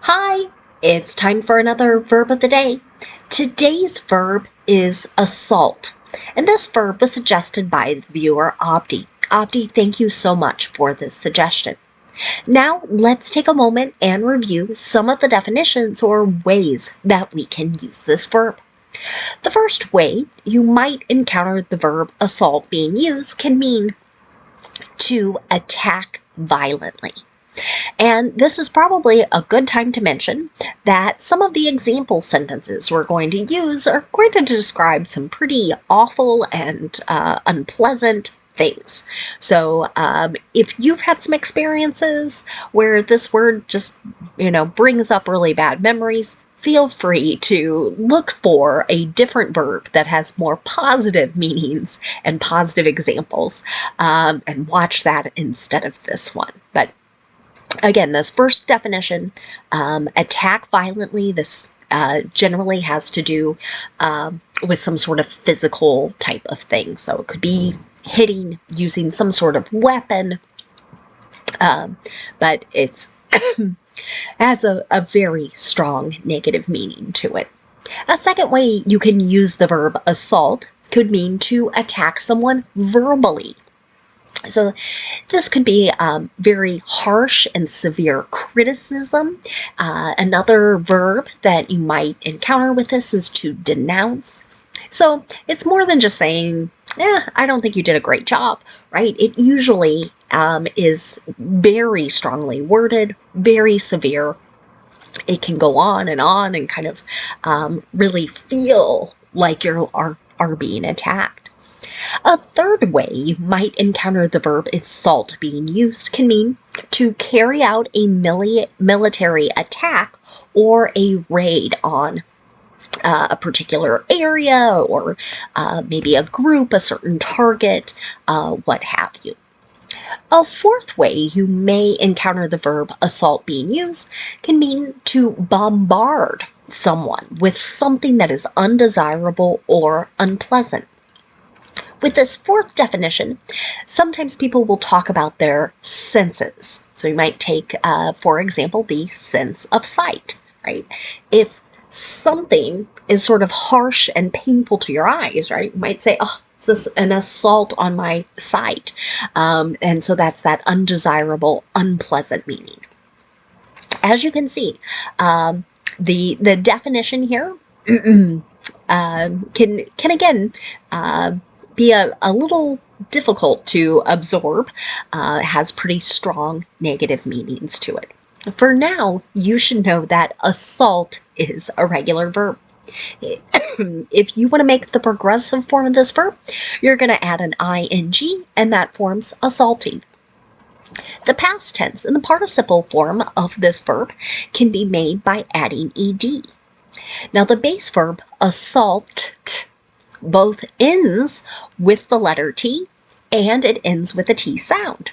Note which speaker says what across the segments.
Speaker 1: Hi, it's time for another verb of the day. Today's verb is assault, and this verb was suggested by the viewer Abdi. Abdi, thank you so much for this suggestion. Now, let's take a moment and review some of the definitions or ways that we can use this verb. The first way you might encounter the verb assault being used can mean to attack violently. And this is probably a good time to mention that some of the example sentences we're going to use are going to describe some pretty awful and unpleasant things. So if you've had some experiences where this word just, brings up really bad memories, feel free to look for a different verb that has more positive meanings and positive examples and watch that instead of this one. But again, this first definition, attack violently, this generally has to do with some sort of physical type of thing. So it could be hitting using some sort of weapon, but it's has a very strong negative meaning to it. A second way you can use the verb assault could mean to attack someone verbally. So this could be very harsh and severe criticism. Another verb that you might encounter with this is to denounce. So it's more than just saying, I don't think you did a great job, right? It usually is very strongly worded, very severe. It can go on and kind of really feel like you are being attacked. A third way you might encounter the verb assault being used can mean to carry out a military attack or a raid on a particular area or maybe a group, a certain target, what have you. A fourth way you may encounter the verb assault being used can mean to bombard someone with something that is undesirable or unpleasant. With this fourth definition, sometimes people will talk about their senses. So you might take, for example, the sense of sight, right? If something is sort of harsh and painful to your eyes, right? You might say, oh, it's an assault on my sight. And so that's that undesirable, unpleasant meaning. As you can see, the definition here can again be a little difficult to absorb, has pretty strong negative meanings to it. For now, you should know that assault is a regular verb. If you want to make the progressive form of this verb, you're going to add an ing, and that forms assaulting. The past tense and the participle form of this verb can be made by adding ed. Now, the base verb assault both ends with the letter T and it ends with a T sound.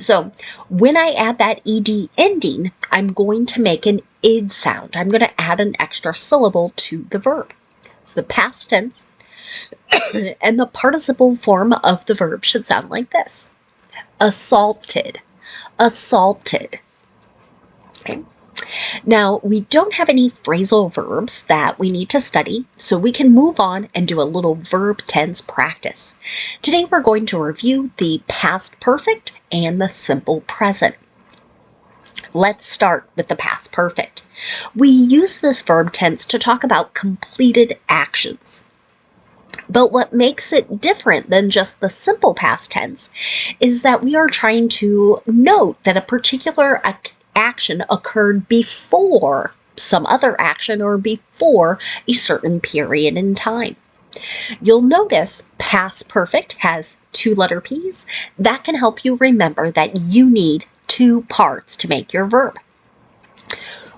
Speaker 1: So when I add that ed ending, I'm going to make an id sound. I'm going to add an extra syllable to the verb. So the past tense and the participle form of the verb should sound like this. Assaulted, assaulted. Okay. Now, we don't have any phrasal verbs that we need to study, so we can move on and do a little verb tense practice. Today, we're going to review the past perfect and the simple present. Let's start with the past perfect. We use this verb tense to talk about completed actions. But what makes it different than just the simple past tense is that we are trying to note that a particular action occurred before some other action or before a certain period in time. You'll notice past perfect has two letter P's. That can help you remember that you need two parts to make your verb.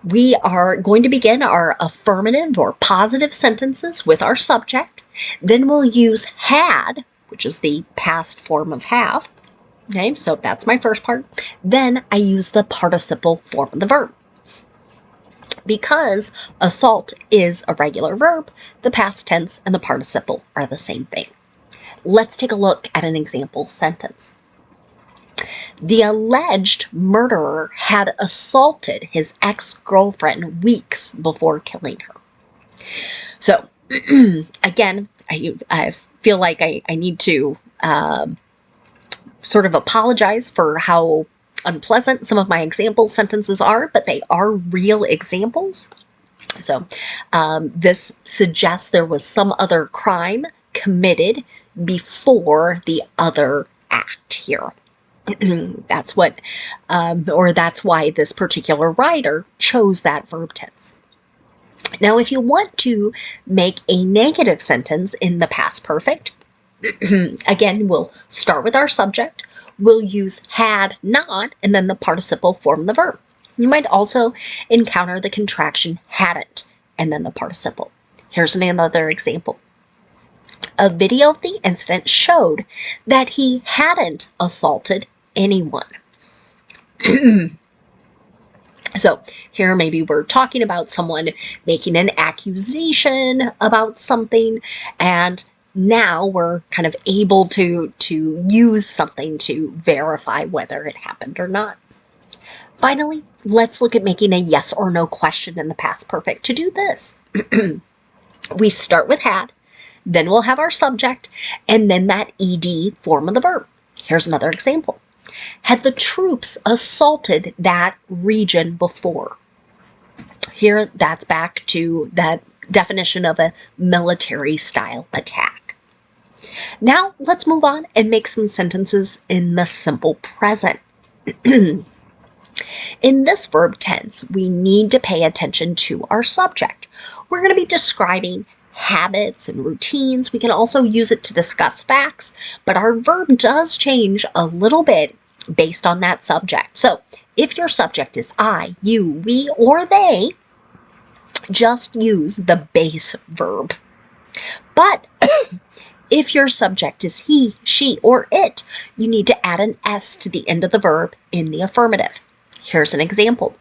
Speaker 1: We are going to begin our affirmative or positive sentences with our subject. Then we'll use had, which is the past form of have. Okay, so that's my first part. Then I use the participle form of the verb. Because assault is a regular verb, the past tense and the participle are the same thing. Let's take a look at an example sentence. The alleged murderer had assaulted his ex-girlfriend weeks before killing her. So, again, I feel like I need to sort of apologize for how unpleasant some of my example sentences are, but they are real examples. So this suggests there was some other crime committed before the other act here. That's what, or that's why this particular writer chose that verb tense. Now, if you want to make a negative sentence in the past perfect, again, we'll start with our subject. We'll use had not and then the participle form of the verb. You might also encounter the contraction hadn't and then the participle. Here's another example. A video of the incident showed that he hadn't assaulted anyone. So here maybe we're talking about someone making an accusation about something, and now we're kind of able to use something to verify whether it happened or not. Finally, let's look at making a yes or no question in the past perfect. To do this, we start with had, then we'll have our subject, and then that ed form of the verb. Here's another example. Had the troops assaulted that region before? Here, that's back to that definition of a military style attack. Now, let's move on and make some sentences in the simple present. In this verb tense, we need to pay attention to our subject. We're going to be describing habits and routines. We can also use it to discuss facts, but our verb does change a little bit based on that subject. So if your subject is I, you, we, or they, just use the base verb. But if your subject is he, she, or it, you need to add an S to the end of the verb in the affirmative. Here's an example.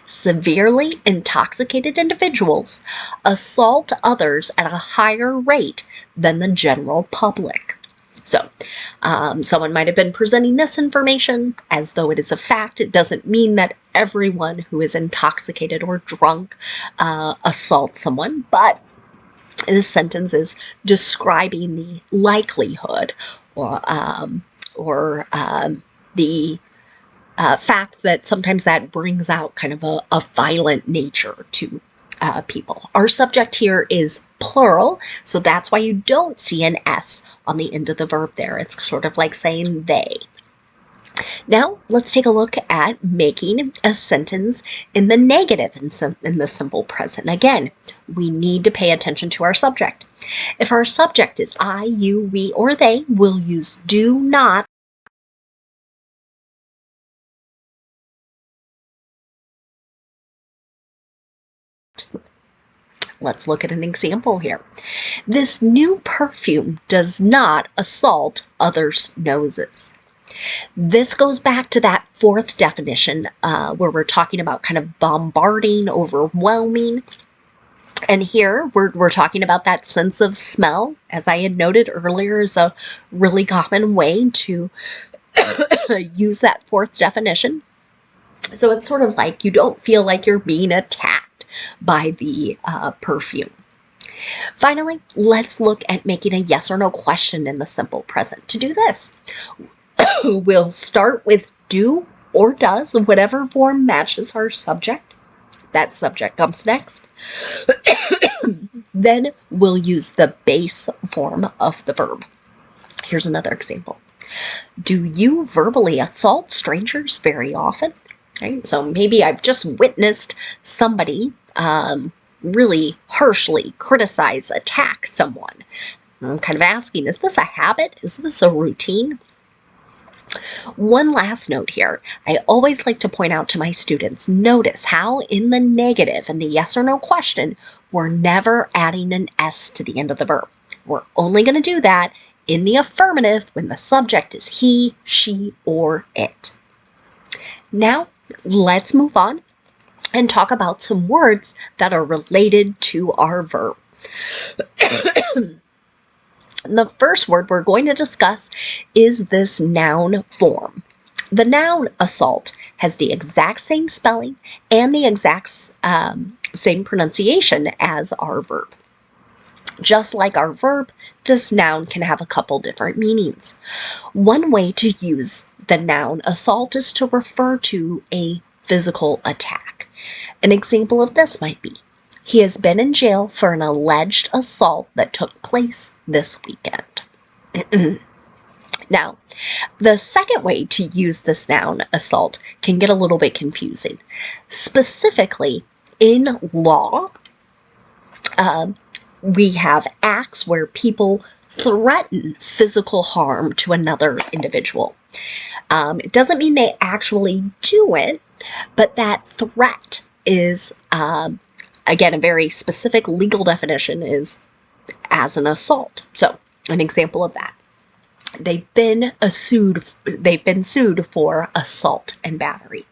Speaker 1: Severely intoxicated individuals assault others at a higher rate than the general public. So someone might have been presenting this information as though it is a fact. It doesn't mean that everyone who is intoxicated or drunk assaults someone, but this sentence is describing the likelihood or the fact that sometimes that brings out kind of a violent nature to people. Our subject here is plural, so that's why you don't see an S on the end of the verb there. It's sort of like saying they. Now, let's take a look at making a sentence in the negative in the simple present. Again, we need to pay attention to our subject. If our subject is I, you, we, or they, we'll use do not. Let's look at an example here. This new perfume does not assault others' noses. This goes back to that fourth definition where we're talking about kind of bombarding, overwhelming. And here we're talking about that sense of smell, as I had noted earlier, is a really common way to use that fourth definition. So it's sort of like you don't feel like you're being attacked by the perfume. Finally, let's look at making a yes or no question in the simple present. To do this, we'll start with do or does, whatever form matches our subject. That subject comes next. Then we'll use the base form of the verb. Here's another example. Do you verbally assault strangers very often? Right? So maybe I've just witnessed somebody really harshly criticize, attack someone. I'm kind of asking, is this a habit? Is this a routine? One last note here. I always like to point out to my students, notice how in the negative and the yes or no question, we're never adding an S to the end of the verb. We're only going to do that in the affirmative when the subject is he, she, or it. Now, let's move on and talk about some words that are related to our verb. The first word we're going to discuss is this noun form. The noun assault has the exact same spelling and the exact same pronunciation as our verb. Just like our verb, this noun can have a couple different meanings. One way to use the noun assault is to refer to a physical attack. An example of this might be, he has been in jail for an alleged assault that took place this weekend. Now, the second way to use this noun, assault, can get a little bit confusing. Specifically, in law, we have acts where people threaten physical harm to another individual. It doesn't mean they actually do it, but that threat is, again, a very specific legal definition is as an assault. So, an example of that. They've been sued for assault and battery.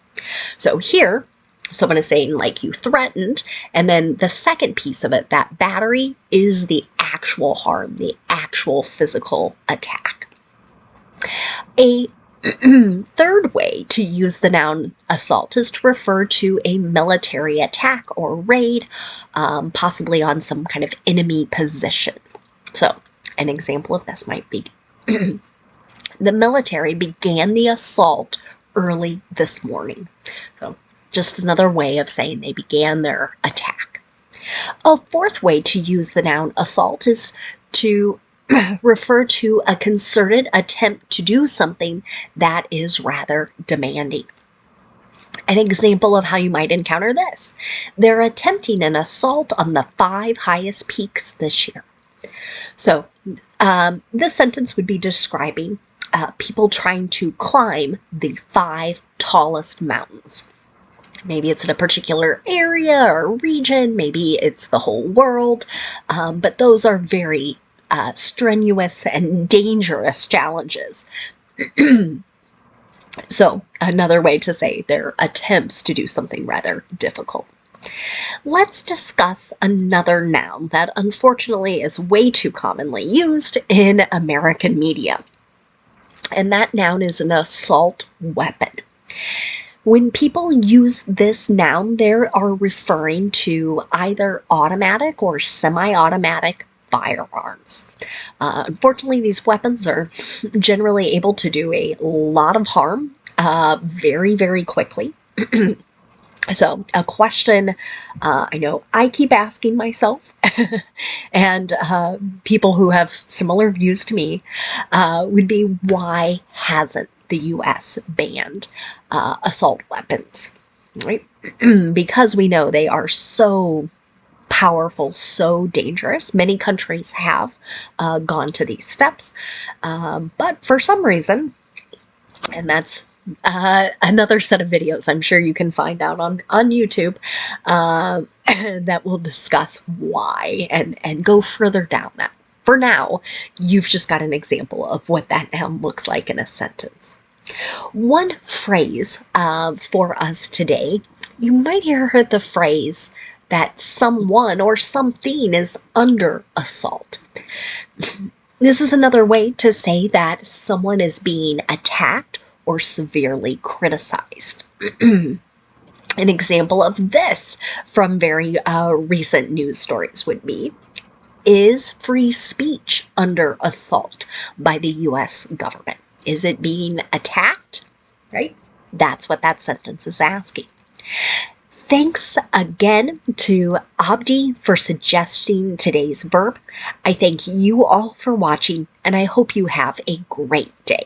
Speaker 1: So here, someone is saying, like, you threatened, and then the second piece of it, that battery, is the actual harm, the actual physical attack. A third way to use the noun assault is to refer to a military attack or raid, possibly on some kind of enemy position. So, an example of this might be, the military began the assault early this morning. So, just another way of saying they began their attack. A fourth way to use the noun assault is to refer to a concerted attempt to do something that is rather demanding. An example of how you might encounter this: they're attempting an assault on the 5 highest peaks this year. So, this sentence would be describing people trying to climb the 5 tallest mountains. Maybe it's in a particular area or region, maybe it's the whole world, but those are very strenuous and dangerous challenges. So, another way to say their attempts to do something rather difficult. Let's discuss another noun that unfortunately is way too commonly used in American media. And that noun is an assault weapon. When people use this noun, they are referring to either automatic or semi-automatic firearms. Unfortunately, these weapons are generally able to do a lot of harm very, very quickly. So, a question I know I keep asking myself, and people who have similar views to me, would be, why hasn't the U.S. banned assault weapons? Right? Because we know they are so powerful, so dangerous. Many countries have gone to these steps, but for some reason, and that's another set of videos I'm sure you can find out on YouTube that will discuss why and go further down that. For now, you've just got an example of what that noun looks like in a sentence. One phrase for us today, you might hear the phrase that someone or something is under assault. This is another way to say that someone is being attacked or severely criticized. An example of this from very recent news stories would be, is free speech under assault by the U.S. government? Is it being attacked? Right? That's what that sentence is asking. Thanks again to Abdi for suggesting today's verb. I thank you all for watching, and I hope you have a great day.